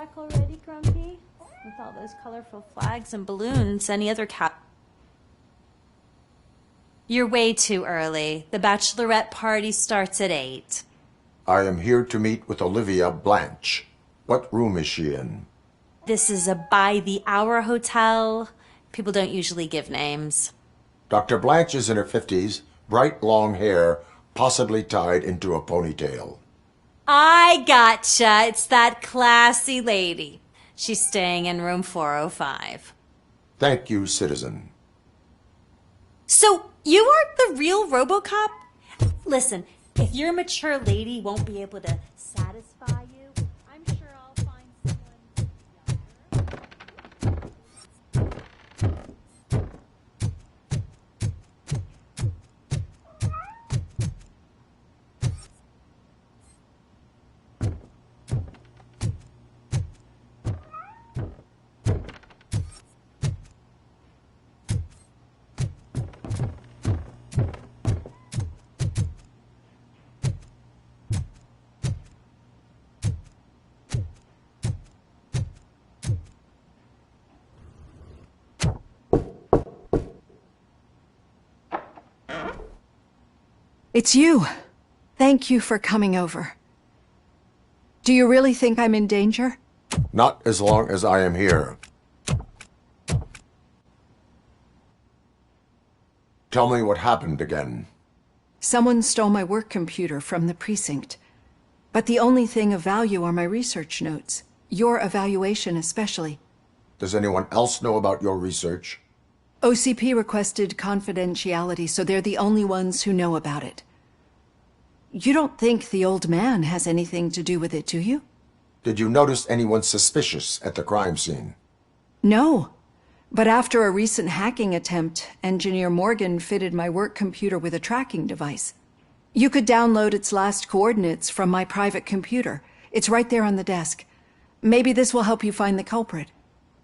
back already, Grumpy? With all those colorful flags and balloons, any other cap... You're way too early. The bachelorette party starts at 8. I am here to meet with Olivia Blanche. What room is she in? This is a by-the-hour hotel. People don't usually give names. Dr. Blanche is in her 50s, bright long hair, possibly tied into a ponytail. I gotcha. It's that classy lady. She's staying in room 405. Thank you, citizen. So, you aren't the real RoboCop? Listen, if your mature lady won't be able to satisfy you, I'm sure I'll find someone younger. It's you. Thank you for coming over. Do you really think I'm in danger? Not as long as I am here. Tell me what happened again. Someone stole my work computer from the precinct. But the only thing of value are my research notes. Your evaluation especially. Does anyone else know about your research? OCP requested confidentiality, so they're the only ones who know about it. You don't think the old man has anything to do with it, do you? Did you notice anyone suspicious at the crime scene? No. But after a recent hacking attempt, Engineer Morgan fitted my work computer with a tracking device. You could download its last coordinates from my private computer. It's right there on the desk. Maybe this will help you find the culprit.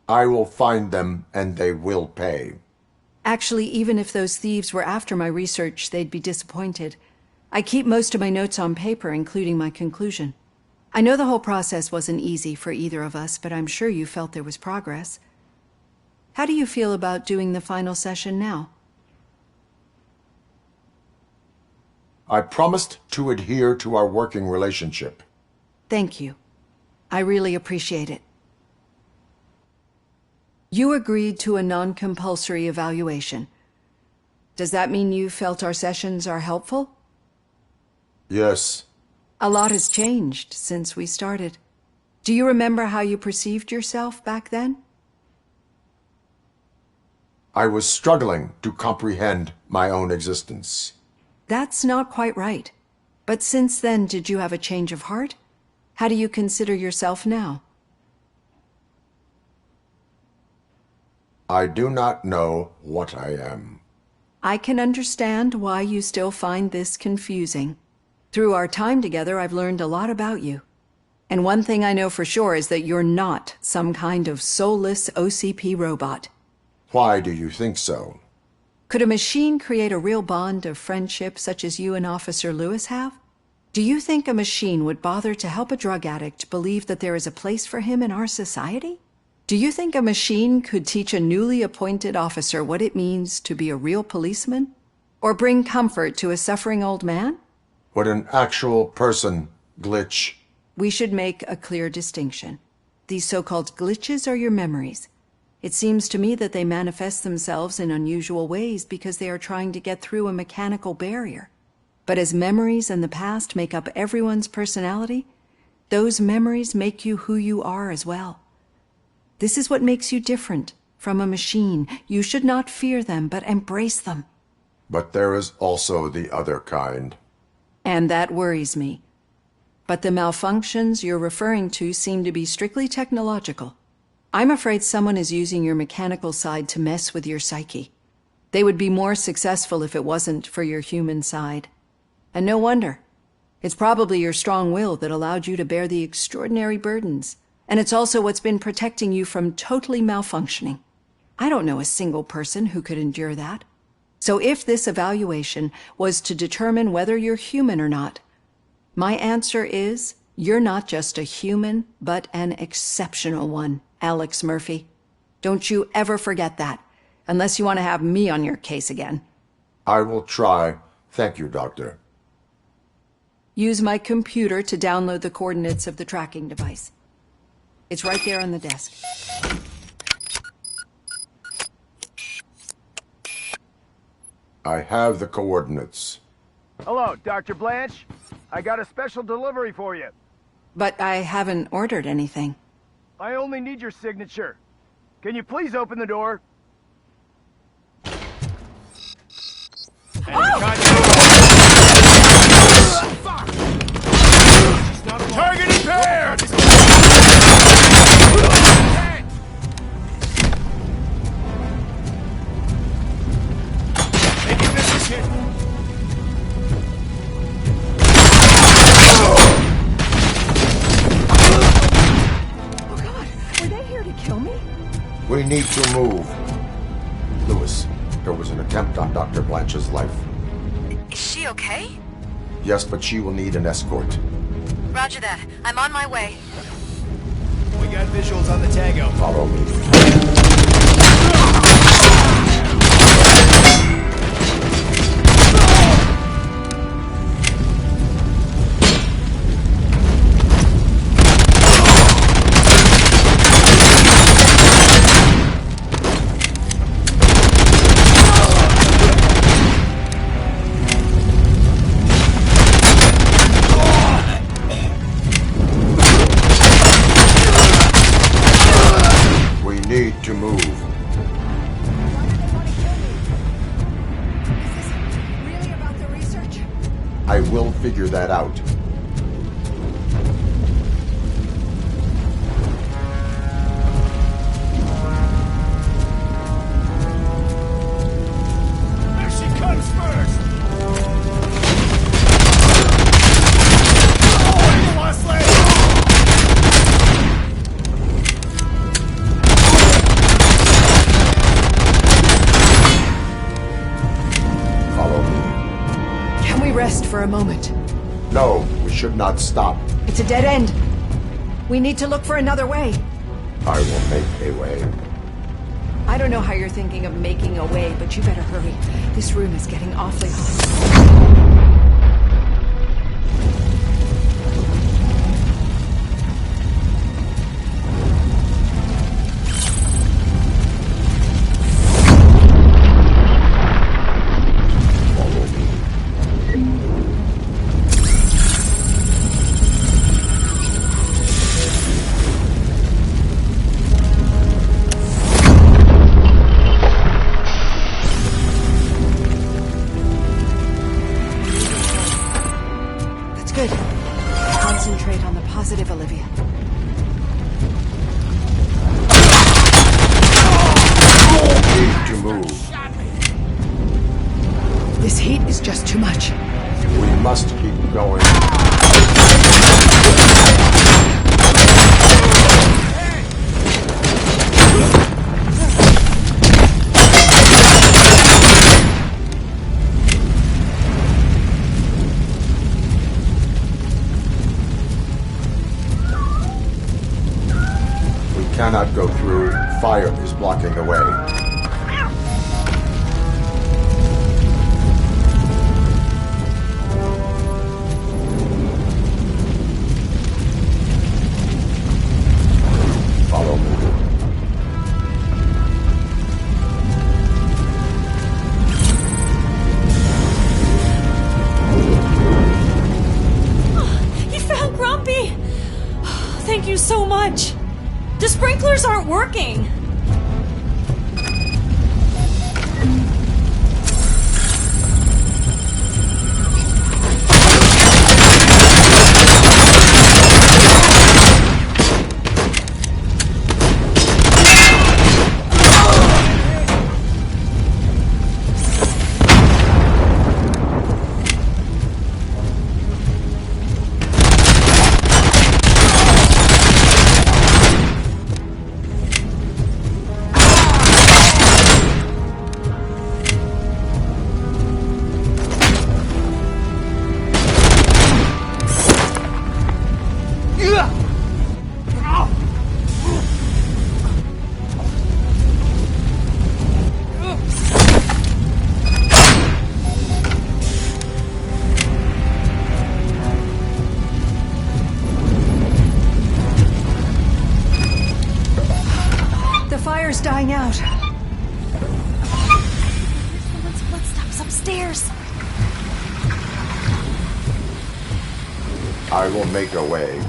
I will find them, and they will pay. Actually, even if those thieves were after my research, they'd be disappointed. I keep most of my notes on paper, including my conclusion. I know the whole process wasn't easy for either of us, but I'm sure you felt there was progress. How do you feel about doing the final session now? I promised to adhere to our working relationship. Thank you. I really appreciate it. You agreed to a non-compulsory evaluation. Does that mean you felt our sessions are helpful? Yes. A lot has changed since we started. Do you remember how you perceived yourself back then? I was struggling to comprehend my own existence. That's not quite right. But since then, did you have a change of heart? How do you consider yourself now? I do not know what I am. I can understand why you still find this confusing. Through our time together, I've learned a lot about you. And one thing I know for sure is that you're not some kind of soulless OCP robot. Why do you think so? Could a machine create a real bond of friendship such as you and Officer Lewis have? Do you think a machine would bother to help a drug addict believe that there is a place for him in our society? Do you think a machine could teach a newly appointed officer what it means to be a real policeman? Or bring comfort to a suffering old man? Would an actual person glitch? We should make a clear distinction. These so-called glitches are your memories. It seems to me that they manifest themselves in unusual ways because they are trying to get through a mechanical barrier. But as memories and the past make up everyone's personality, those memories make you who you are as well. This is what makes you different from a machine. You should not fear them, but embrace them. But there is also the other kind. And that worries me. But the malfunctions you're referring to seem to be strictly technological. I'm afraid someone is using your mechanical side to mess with your psyche. They would be more successful if it wasn't for your human side. And no wonder. It's probably your strong will that allowed you to bear the extraordinary burdens. And it's also what's been protecting you from totally malfunctioning. I don't know a single person who could endure that. So if this evaluation was to determine whether you're human or not, my answer is You're not just a human, but an exceptional one, Alex Murphy. Don't you ever forget that, unless you want to have me on your case again. I will try. Thank you, Doctor. Use my computer to download the coordinates of the tracking device. It's right there on the desk. I have the coordinates. Hello, Dr. Blanche. I got a special delivery for you. But I haven't ordered anything. I only need your signature. Can you please open the door? Target impaired! Taking this hit. Oh God, were they here to kill me? We need to move. Lewis, there was an attempt on Dr. Blanche's life. Is she okay? Yes, but she will need an escort. Roger that. I'm on my way. We got visuals on the Tango. Follow me. We need to move. Is this really about the research? I will figure that out. Here she comes first! Oh, you lost leg! Follow me. Can we rest for a moment? No, we should not stop. It's a dead end. We need to look for another way. I will make a way. I don't know how you're thinking of making a way, but you better hurry. This room is getting awfully hot. Follow me. That's good. Concentrate on the positive, Olivia. Need to move. This heat is just too much. We must keep going. We cannot go through. Fire is blocking the way. Follow me. You found Grumpy! Thank you so much. The sprinklers aren't working. stairs. I will make a way.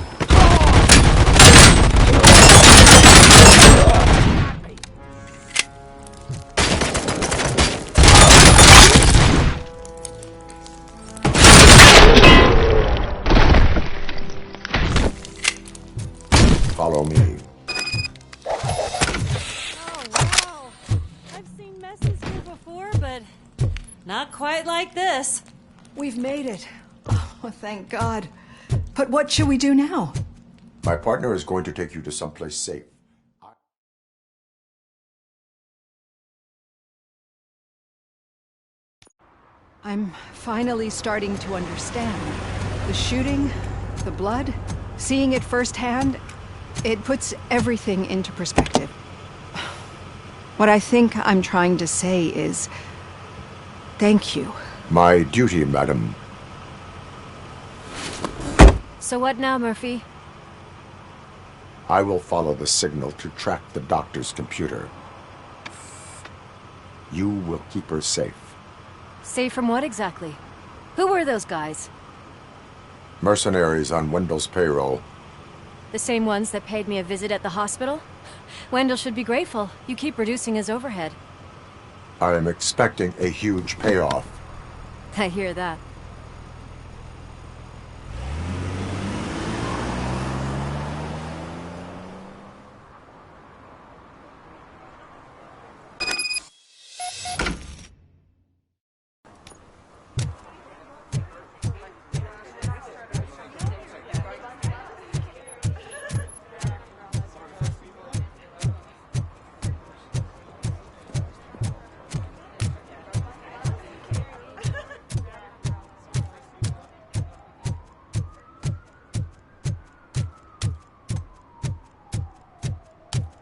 Follow me. Oh, wow. I've seen messes here before, but not quite like this. We've made it. Oh, thank God. But what should we do now? My partner is going to take you to someplace safe. I'm finally starting to understand. The shooting, the blood, seeing it firsthand, it puts everything into perspective. What I think I'm trying to say is, thank you. My duty, madam. So what now, Murphy? I will follow the signal to track the doctor's computer. You will keep her safe. Safe from what exactly? Who were those guys? Mercenaries on Wendell's payroll. The same ones that paid me a visit at the hospital? Wendell should be grateful. You keep reducing his overhead. I am expecting a huge payoff. I hear that.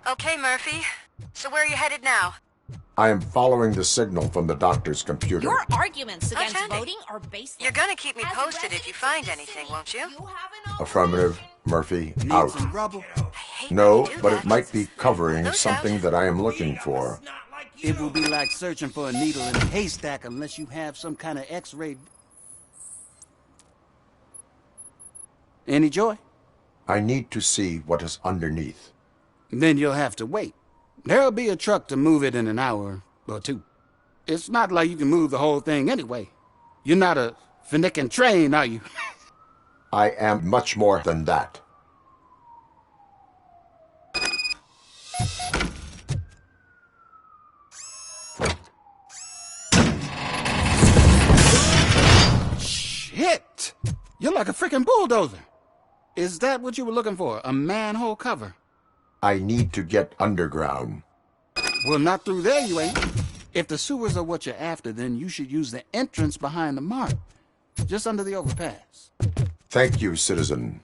Okay, Murphy. So where are you headed now? I am following the signal from the doctor's computer. Your arguments against Handy. voting are baseless. You're gonna keep me As posted if you residents find of this anything, city, won't you? have an Affirmative. Murphy, Need out. some rubble? I hate No, when you do but that. it might be covering No something doubt. that I am looking for. It will be like searching for a needle in a haystack unless you have some kind of X-ray. Any joy? I need to see what is underneath. Then you'll have to wait. There'll be a truck to move it in an hour or two. It's not like you can move the whole thing anyway. You're not a finicking train, are you? I am much more than that. Shit! You're like a freaking bulldozer. Is that what you were looking for? A manhole cover? I need to get underground. Well, not through there, you ain't. If the sewers are what you're after, then you should use the entrance behind the mark. Just under the overpass. Thank you, citizen.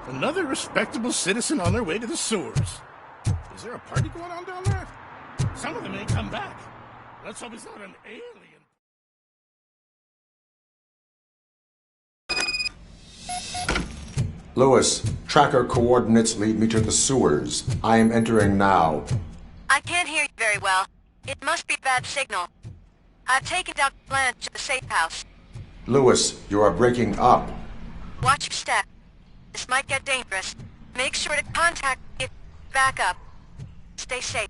Another respectable citizen on their way to the sewers. Is there a party going on down there? Some of them ain't come back. Let's hope it's not an alien. Lewis, tracker coordinates lead me to the sewers. I am entering now. I can't hear you very well. It must be a bad signal. I've taken Dr. Blanche to the safe house. Lewis, you are breaking up. Watch your step. This might get dangerous. Make sure to contact me if back up. Stay safe.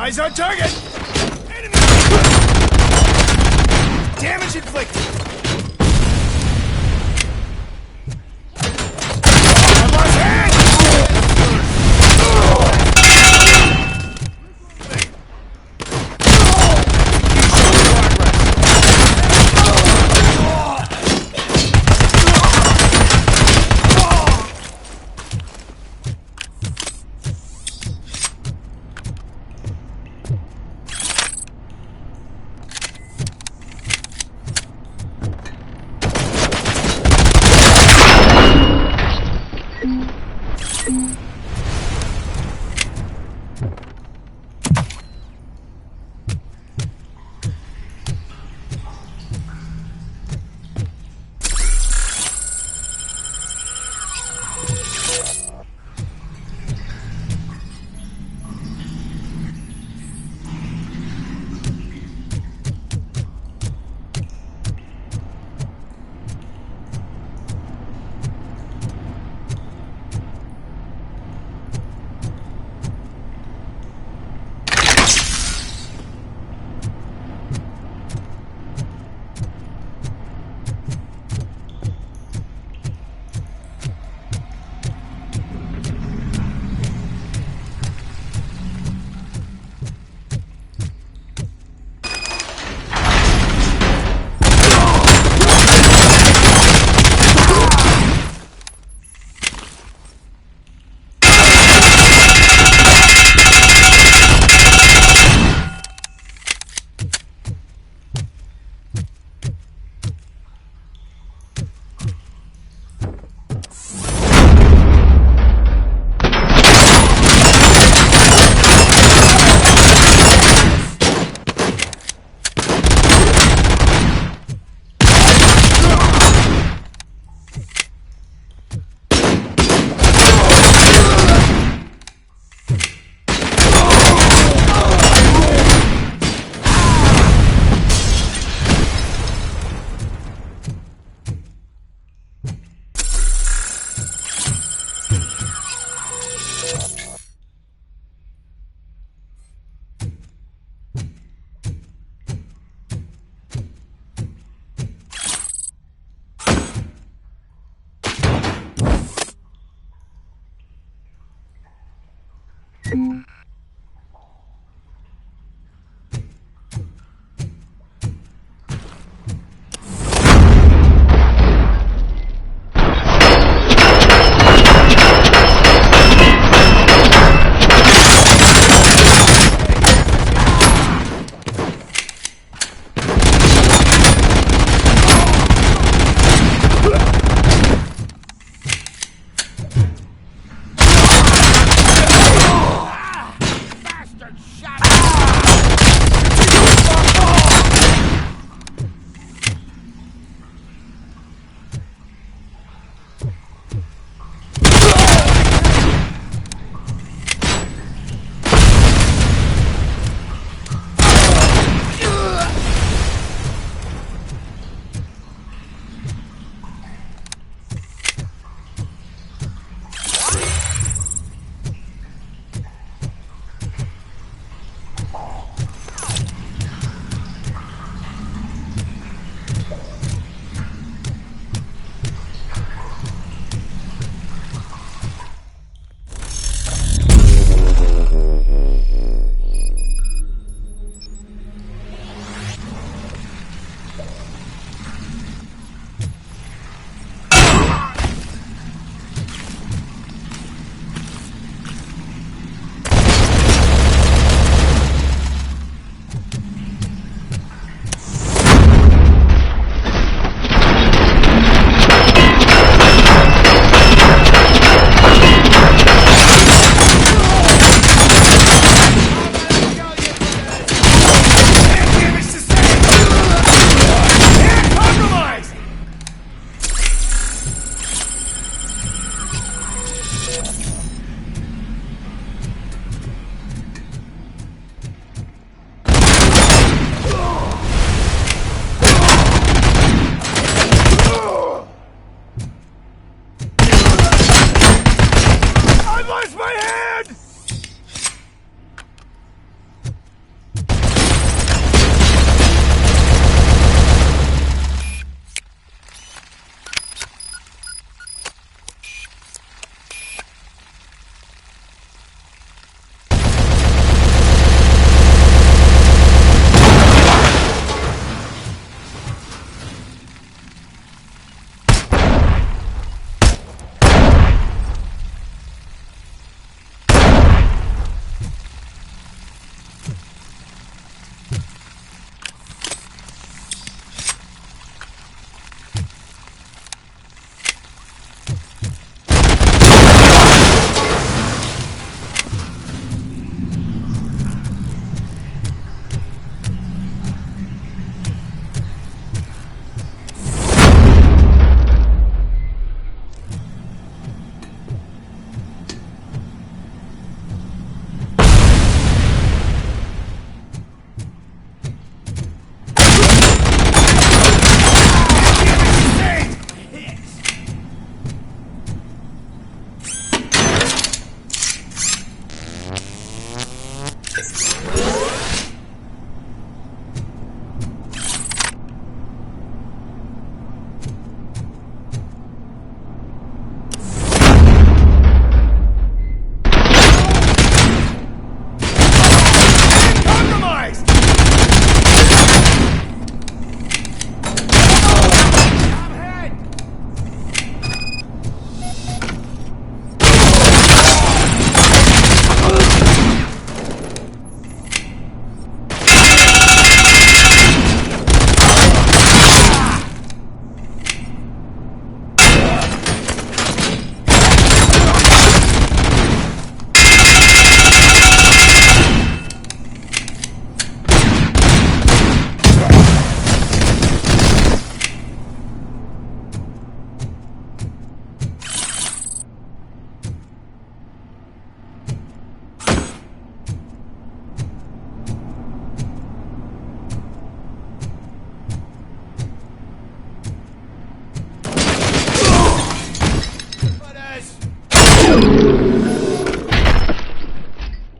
Eyes on target! Enemy! Damage inflicted! I lost hand!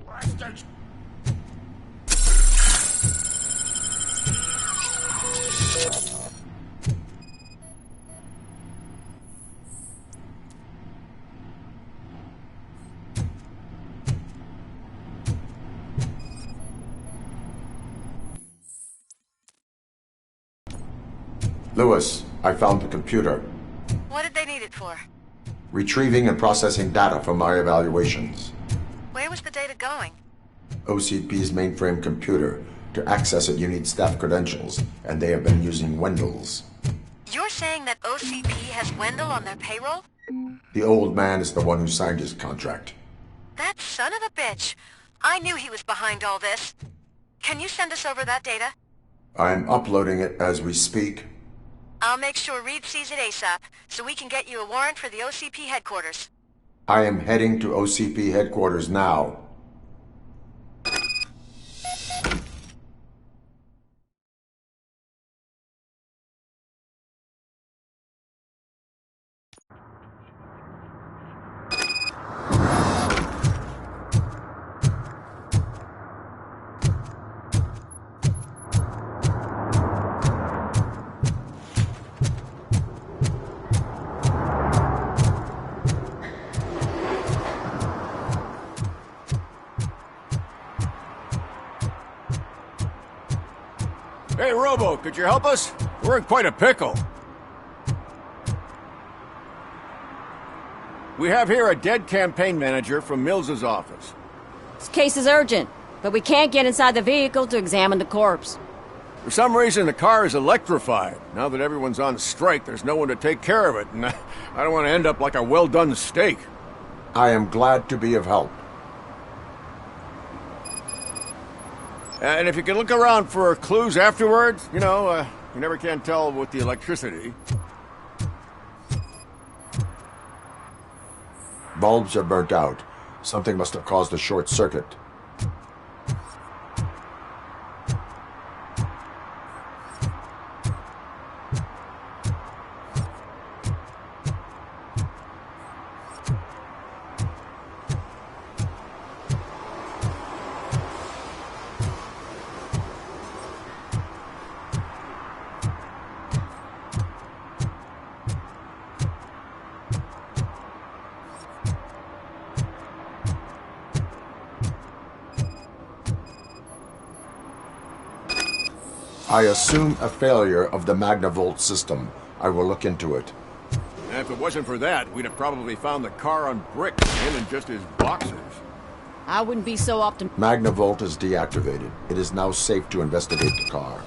Bastards! Lewis, I found the computer. What did they need it for? Retrieving and processing data from my evaluations. Where was the data going? OCP's mainframe computer. To access it, you need staff credentials, and they have been using Wendell's. You're saying that OCP has Wendell on their payroll? The old man is the one who signed his contract. That son of a bitch. I knew he was behind all this. Can you send us over that data? I'm uploading it as we speak. I'll make sure Reed sees it ASAP, so we can get you a warrant for the OCP headquarters. I am heading to OCP headquarters now. Hey, Robo, could you help us? We're in quite a pickle. We have here a dead campaign manager from Mills's office. This case is urgent, but we can't get inside the vehicle to examine the corpse. For some reason, the car is electrified. Now that everyone's on strike, there's no one to take care of it, and I don't want to end up like a well-done steak. I am glad to be of help. And if you can look around for clues afterwards, you never can tell with the electricity. Bulbs are burnt out. Something must have caused a short circuit. I assume a failure of the Magnavolt system. I will look into it. And if it wasn't for that, we'd have probably found the car on bricks, him and just his boxers. I wouldn't be so optimistic. Magnavolt is deactivated. It is now safe to investigate the car.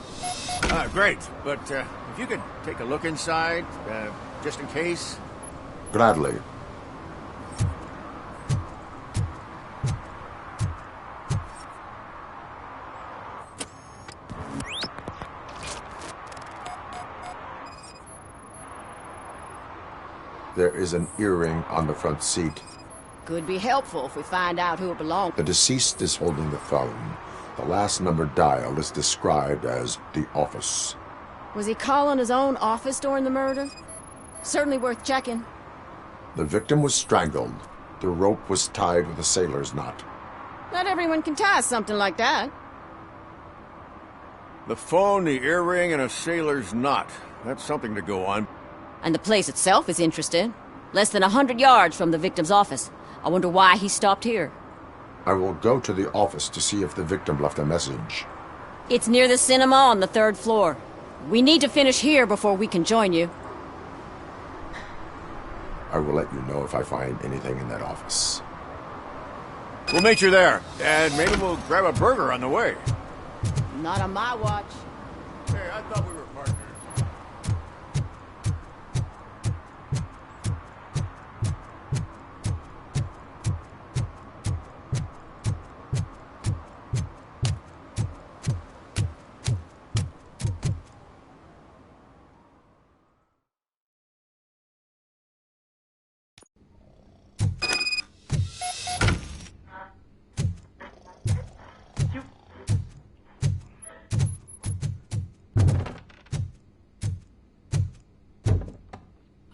Great. But if you could take a look inside, just in case. Gladly. There is an earring on the front seat. Could be helpful if we find out who it belongs. The deceased is holding the phone. The last number dialed is described as the office. Was he calling his own office during the murder? Certainly worth checking. The victim was strangled. The rope was tied with a sailor's knot. Not everyone can tie something like that. The phone, the earring, and a sailor's knot. That's something to go on. And the place itself is interesting. Less than 100 yards from the victim's office. I wonder why he stopped here. I will go to the office to see if the victim left a message. It's near the cinema on the 3rd floor. We need to finish here before we can join you. I will let you know if I find anything in that office. We'll meet you there, and maybe we'll grab a burger on the way. Not on my watch. Hey, I thought we were partners.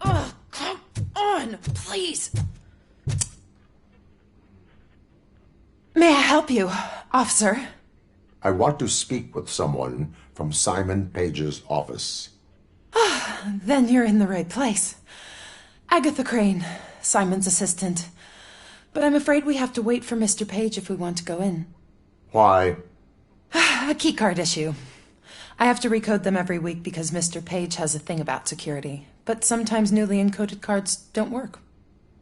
Ugh, come on, please. help you, officer? I want to speak with someone from Simon Page's office. Then you're in the right place. Agatha Crane, Simon's assistant. But I'm afraid we have to wait for Mr. Page if we want to go in. Why? A keycard issue. I have to recode them every week because Mr. Page has a thing about security. But sometimes newly encoded cards don't work.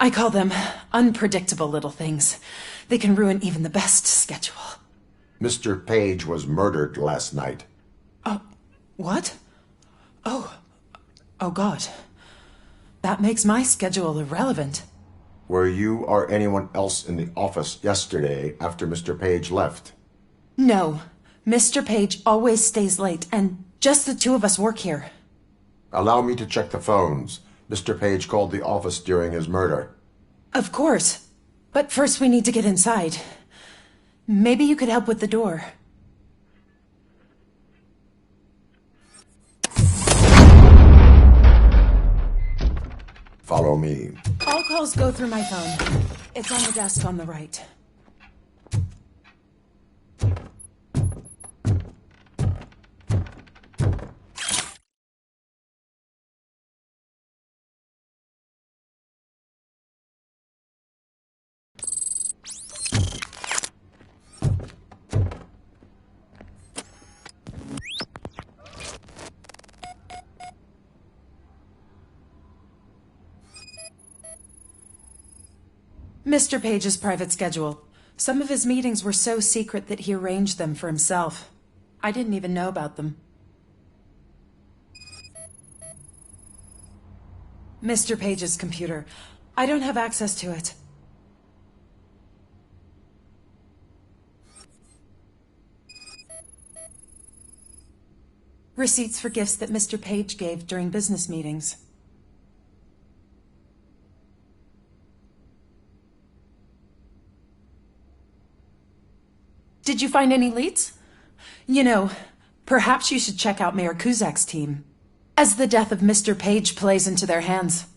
I call them unpredictable little things. They can ruin even the best schedule. Mr. Page was murdered last night. What? Oh God. That makes my schedule irrelevant. Were you or anyone else in the office yesterday after Mr. Page left? No. Mr. Page always stays late, and just the two of us work here. Allow me to check the phones. Mr. Page called the office during his murder. Of course. But first we need to get inside. Maybe you could help with the door. Follow me. All calls go through my phone. It's on the desk on the right. Mr. Page's private schedule. Some of his meetings were so secret that he arranged them for himself. I didn't even know about them. Mr. Page's computer. I don't have access to it. Receipts for gifts that Mr. Page gave during business meetings. Did you find any leads? You know, perhaps you should check out Mayor Kuzak's team, as the death of Mr. Page plays into their hands.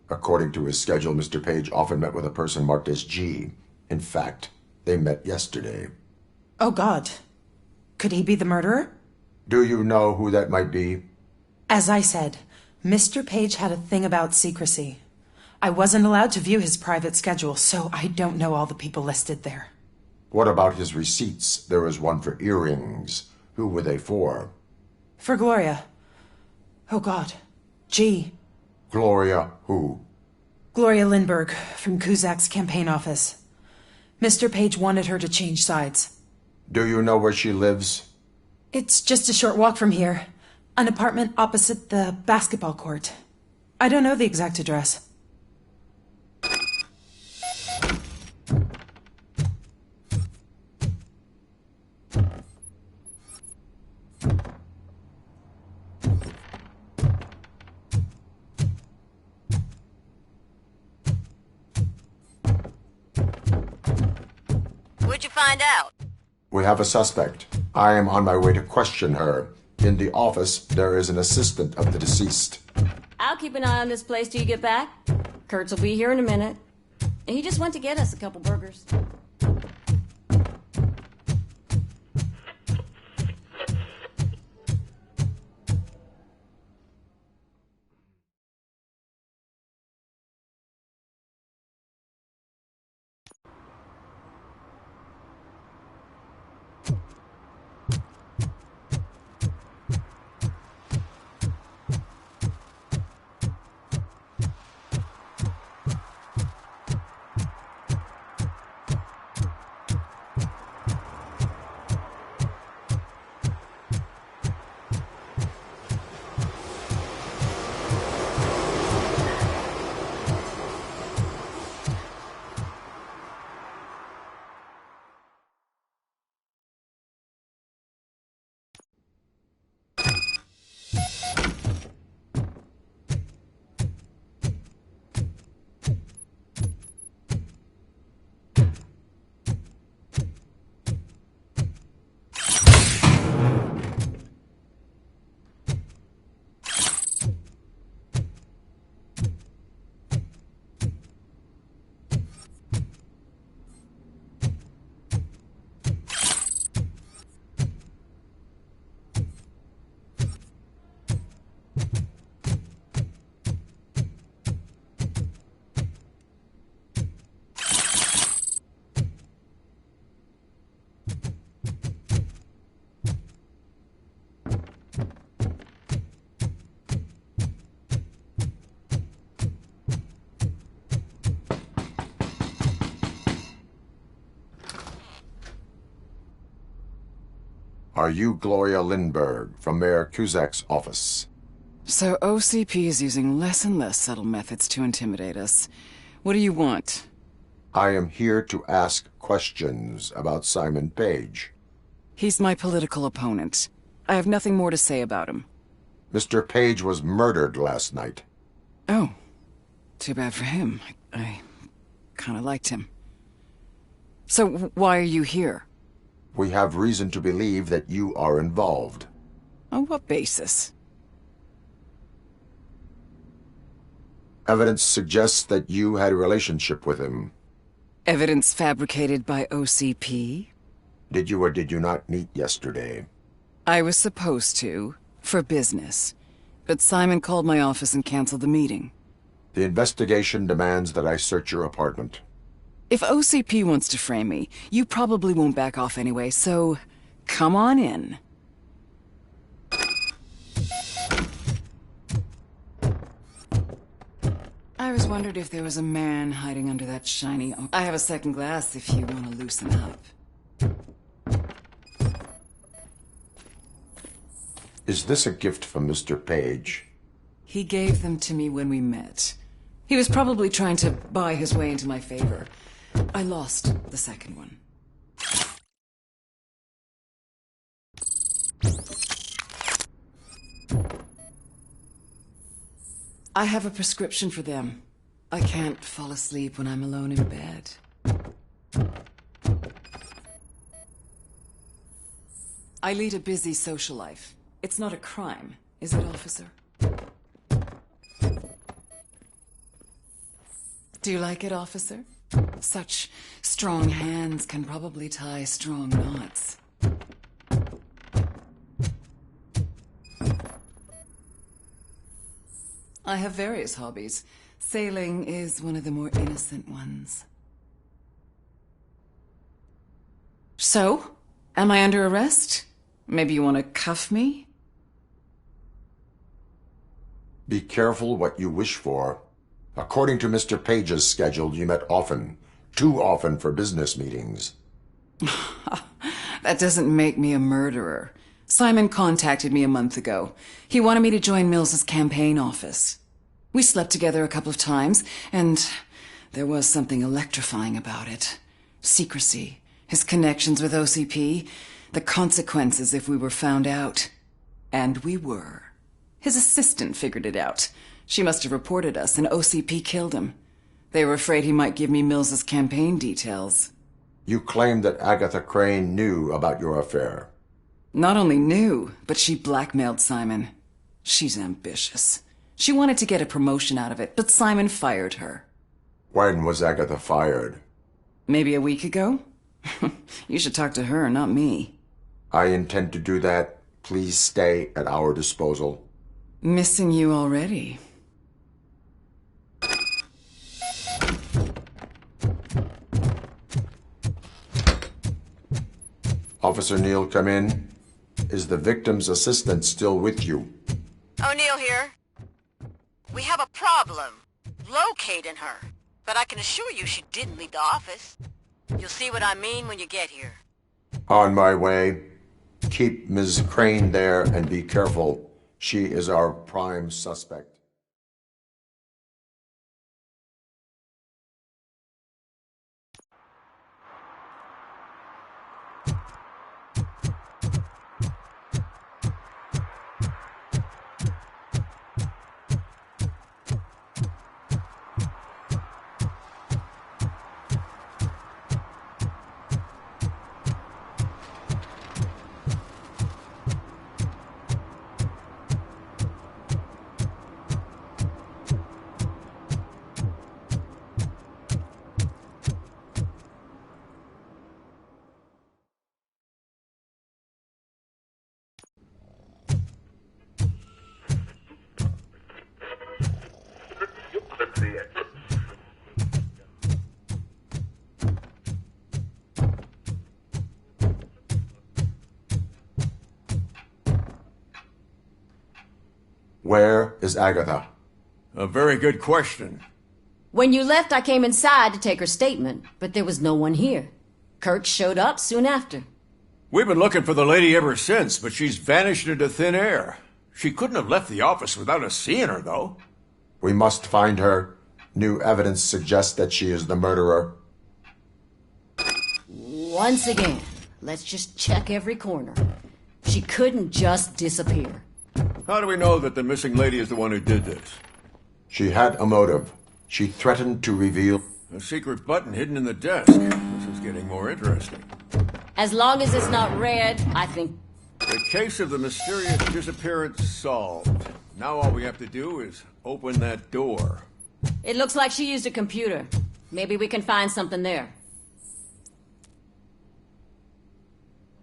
According to his schedule, Mr. Page often met with a person marked as G. In fact, they met yesterday. Oh, God. Could he be the murderer? Do you know who that might be? As I said, Mr. Page had a thing about secrecy. I wasn't allowed to view his private schedule, so I don't know all the people listed there. What about his receipts? There was one for earrings. Who were they for? For Gloria. Oh, God. G. Gloria who? Gloria Lindbergh, from Kuzak's campaign office. Mr. Page wanted her to change sides. Do you know where she lives? It's just a short walk from here. An apartment opposite the basketball court. I don't know the exact address. What'd you find out? We have a suspect. I am on my way to question her. In the office, there is an assistant of the deceased. I'll keep an eye on this place till you get back. Kurtz will be here in a minute. He just went to get us a couple burgers. Are you Gloria Lindbergh from Mayor Cusack's office? So OCP is using less and less subtle methods to intimidate us. What do you want? I am here to ask questions about Simon Page. He's my political opponent. I have nothing more to say about him. Mr. Page was murdered last night. Oh. Too bad for him. I kind of liked him. So why are you here? We have reason to believe that you are involved. On what basis? Evidence suggests that you had a relationship with him. Evidence fabricated by OCP? Did you or did you not meet yesterday? I was supposed to, for business. But Simon called my office and canceled the meeting. The investigation demands that I search your apartment. If OCP wants to frame me, you probably won't back off anyway, so come on in. I always wondered if there was a man hiding under that shiny... I have a second glass if you want to loosen up. Is this a gift from Mr. Page? He gave them to me when we met. He was probably trying to buy his way into my favor. I lost the second one. I have a prescription for them. I can't fall asleep when I'm alone in bed. I lead a busy social life. It's not a crime, is it, officer? Do you like it, officer? Such strong hands can probably tie strong knots. I have various hobbies. Sailing is one of the more innocent ones. So, am I under arrest? Maybe you want to cuff me? Be careful what you wish for. According to Mr. Page's schedule, you met often. Too often for business meetings. That doesn't make me a murderer. Simon contacted me a month ago. He wanted me to join Mills's campaign office. We slept together a couple of times, and there was something electrifying about it. Secrecy, his connections with OCP, the consequences if we were found out. And we were. His assistant figured it out. She must have reported us, and OCP killed him. They were afraid he might give me Mills's campaign details. You claimed that Agatha Crane knew about your affair. Not only knew, but she blackmailed Simon. She's ambitious. She wanted to get a promotion out of it, but Simon fired her. When was Agatha fired? Maybe a week ago? You should talk to her, not me. I intend to do that. Please stay at our disposal. Missing you already. Officer Neal, come in. Is the victim's assistant still with you? O'Neill here. We have a problem locating her, but I can assure you she didn't leave the office. You'll see what I mean when you get here. On my way. Keep Ms. Crane there and be careful. She is our prime suspect. Where is Agatha? A very good question. When you left, I came inside to take her statement, but there was no one here. Kurt showed up soon after. We've been looking for the lady ever since, but she's vanished into thin air. She couldn't have left the office without us seeing her, though. We must find her. New evidence suggests that she is the murderer. Once again, let's just check every corner. She couldn't just disappear. How do we know that the missing lady is the one who did this? She had a motive. She threatened to reveal... A secret button hidden in the desk. This is getting more interesting. As long as it's not red, I think... The case of the mysterious disappearance solved. Now all we have to do is open that door. It looks like she used a computer. Maybe we can find something there.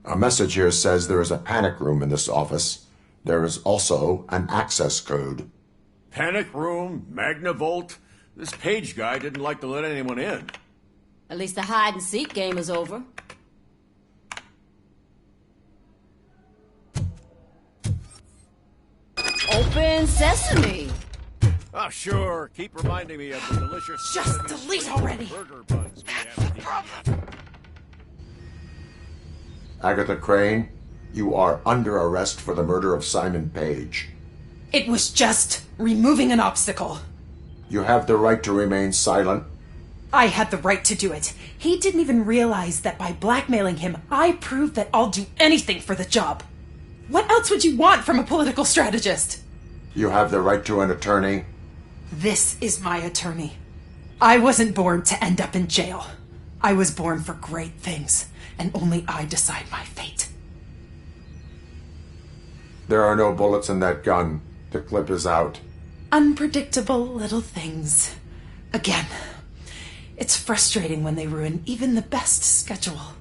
A message here says there is a panic room in this office. There is also an access code. Panic room? Magnavolt? This Page guy didn't like to let anyone in. At least the hide-and-seek game is over. Open sesame! Oh, sure. Keep reminding me of the delicious... Just delete already! Burger buns we haven't eaten yet. Agatha Crane, you are under arrest for the murder of Simon Page. It was just removing an obstacle. You have the right to remain silent. I had the right to do it. He didn't even realize that by blackmailing him, I proved that I'll do anything for the job. What else would you want from a political strategist? You have the right to an attorney. This is my attorney. I wasn't born to end up in jail. I was born for great things, and only I decide my fate. There are no bullets in that gun. The clip is out. Unpredictable little things. Again, it's frustrating when they ruin even the best schedule.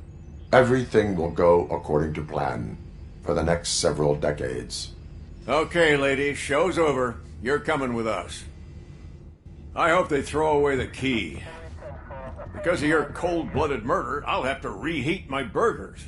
Everything will go according to plan for the next several decades. Okay, lady, show's over. You're coming with us. I hope they throw away the key. Because of your cold-blooded murder, I'll have to reheat my burgers.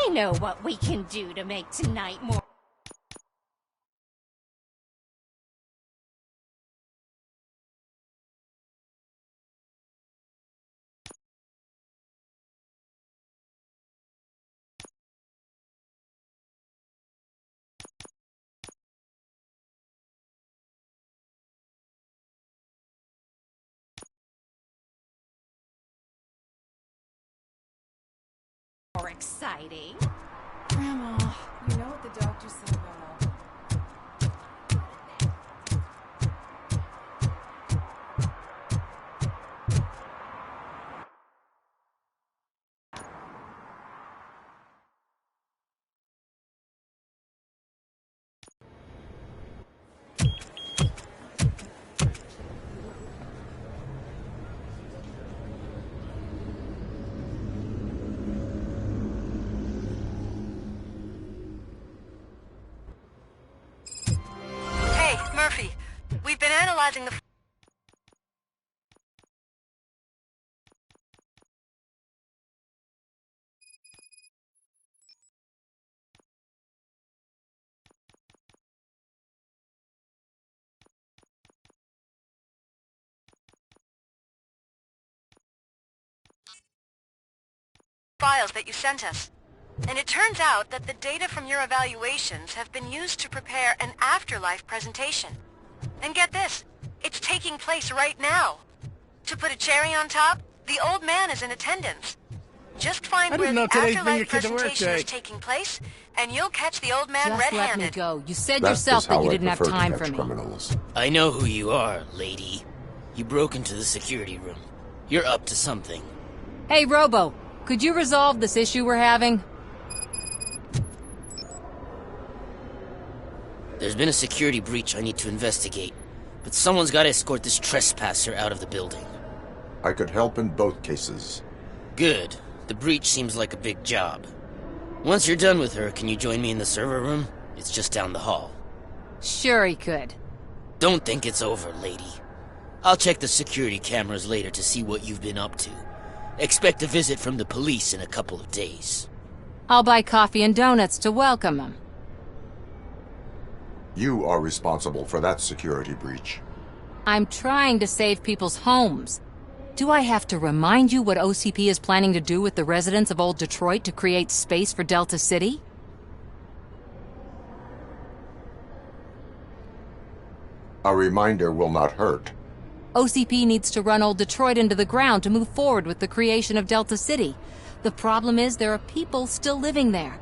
I know what we can do to make tonight more... more exciting. Grandma, you know what the doctor said about... Hey, Murphy. We've been analyzing the files that you sent us. And it turns out that the data from your evaluations have been used to prepare an afterlife presentation. And get this, it's taking place right now. To put a cherry on top, the old man is in attendance. Just find I where didn't the know today's been your afterlife kid's presentation birthday. is taking place, and you'll catch the old man Just let me red-handed. go. You said That yourself is how that you I didn't have prefer to time catch for me. criminals. I know who you are, lady. You broke into the security room. You're up to something. Hey, Robo, could you resolve this issue we're having? There's been a security breach I need to investigate, but someone's got to escort this trespasser out of the building. I could help in both cases. Good. The breach seems like a big job. Once you're done with her, can you join me in the server room? It's just down the hall. Sure he could. Don't think it's over, lady. I'll check the security cameras later to see what you've been up to. Expect a visit from the police in a couple of days. I'll buy coffee and donuts to welcome him. You are responsible for that security breach. I'm trying to save people's homes. Do I have to remind you what OCP is planning to do with the residents of Old Detroit to create space for Delta City? A reminder will not hurt. OCP needs to run Old Detroit into the ground to move forward with the creation of Delta City. The problem is there are people still living there.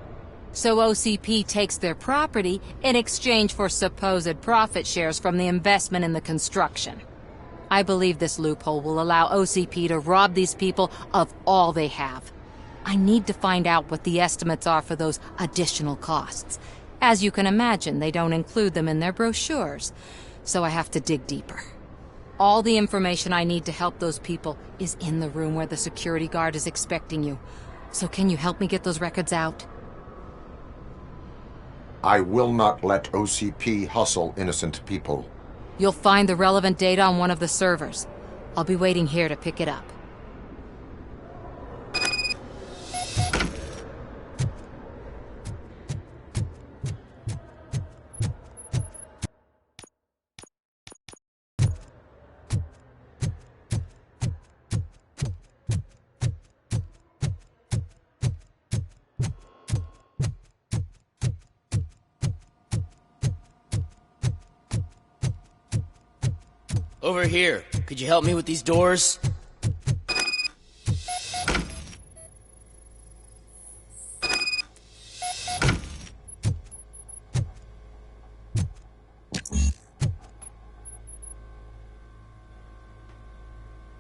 So OCP takes their property in exchange for supposed profit shares from the investment in the construction. I believe this loophole will allow OCP to rob these people of all they have. I need to find out what the estimates are for those additional costs. As you can imagine, they don't include them in their brochures, so I have to dig deeper. All the information I need to help those people is in the room where the security guard is expecting you. So can you help me get those records out? I will not let OCP hustle innocent people. You'll find the relevant data on one of the servers. I'll be waiting here to pick it up. Over here. Could you help me with these doors?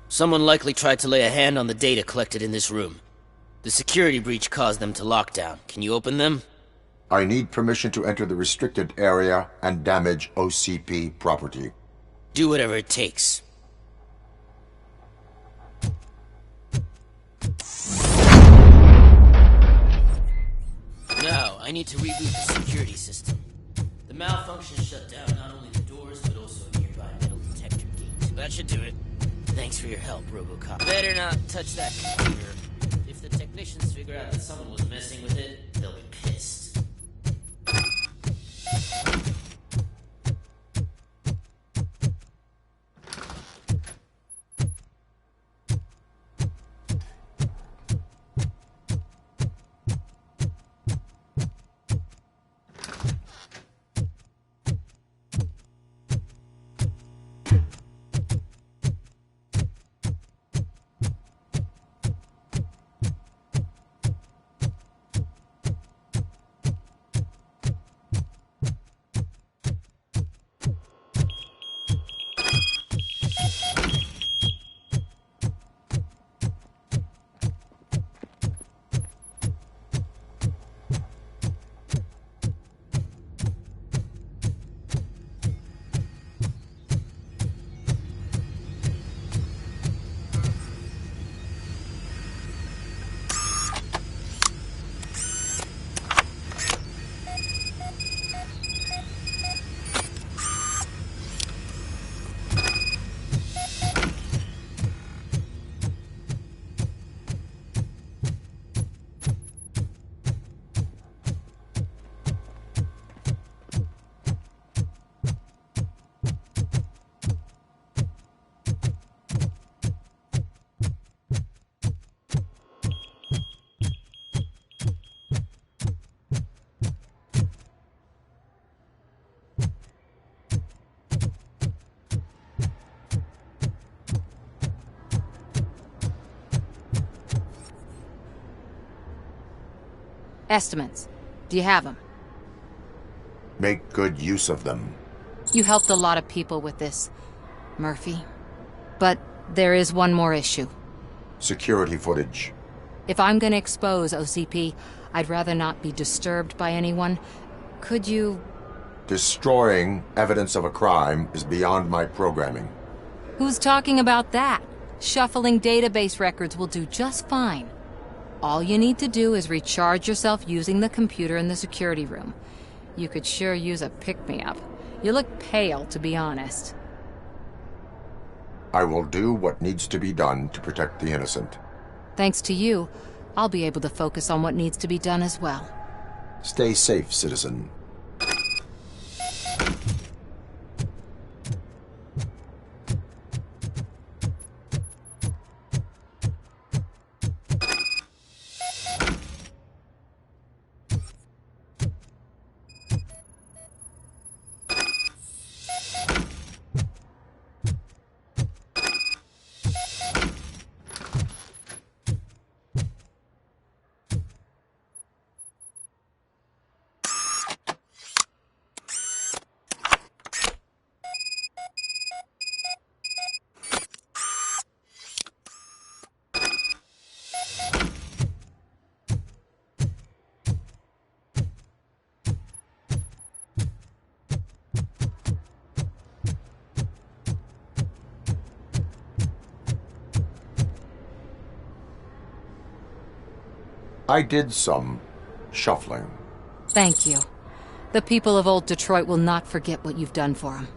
Someone likely tried to lay a hand on the data collected in this room. The security breach caused them to lock down. Can you open them? I need permission to enter the restricted area and damage OCP property. Do whatever it takes. Now, I need to reboot the security system. The malfunction shut down not only the doors, but also a nearby metal detector gate. That should do it. Thanks for your help, RoboCop. Better not touch that computer. If the technicians figure out that someone was messing with it, they'll be pissed. Estimates. Do you have them? Make good use of them. You helped a lot of people with this, Murphy. But there is one more issue. Security footage. If I'm gonna expose OCP, I'd rather not be disturbed by anyone. Could you... Destroying evidence of a crime is beyond my programming. Who's talking about that? Shuffling database records will do just fine. All you need to do is recharge yourself using the computer in the security room. You could sure use a pick-me-up. You look pale, to be honest. I will do what needs to be done to protect the innocent. Thanks to you, I'll be able to focus on what needs to be done as well. Stay safe, citizen. I did some shuffling. Thank you. The people of Old Detroit will not forget what you've done for them.